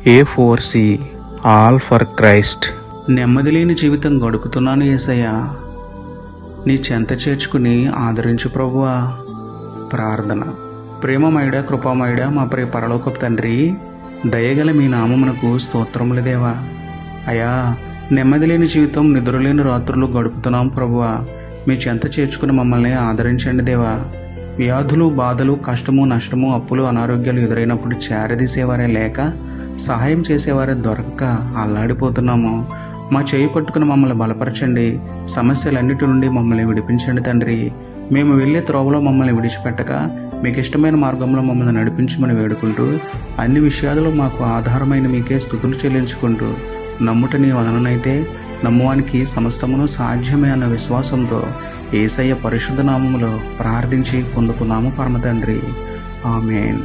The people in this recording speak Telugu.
A4C all for Christ. నెమ్మది లేని జీవితం గడుపుతున్నాను యేసయ్యా, నీ చెంత చేర్చుకుని ఆదరించు ప్రభువా. ప్రార్థన. ప్రేమమయుడ, కృపామయుడ, మా ప్రియ పరలోకపు తండ్రి, దయగల మీ నామమునకు స్తోత్రములు దేవా. అయా, నెమ్మది లేని జీవితం, నిద్రలేని రాత్రులు గడుపుతున్నాం ప్రభువా. మీ చెంత చేర్చుకుని మమ్మల్ని ఆదరించండి దేవా. వ్యాధులు, బాధలు, కష్టము, నష్టము, అప్పులు, అనారోగ్యాలు ఎదురైనప్పుడు చేరదీసేవారే లేక, సహాయం చేసేవారే దొరకక అల్లాడిపోతున్నాము. మా చేయి పట్టుకుని మమ్మల్ని బలపరచండి. సమస్యలన్నిటి నుండి మమ్మల్ని విడిపించండి తండ్రి. మేము వెళ్ళే త్రోవలో మమ్మల్ని విడిచిపెట్టక మీకు ఇష్టమైన మార్గంలో మమ్మల్ని నడిపించమని వేడుకుంటూ, అన్ని విషయాలలో మాకు ఆధారమైన మీకే స్తుతులు చెల్లించుకుంటూ, నమ్ముట నీ వలననైతే నమ్మువానికి సమస్తమును సాధ్యమే అన్న విశ్వాసంతో యేసయ్య పరిశుద్ధ నామములో ప్రార్థించి పొందుకున్నాము పరమ తండ్రి. ఆమేన్.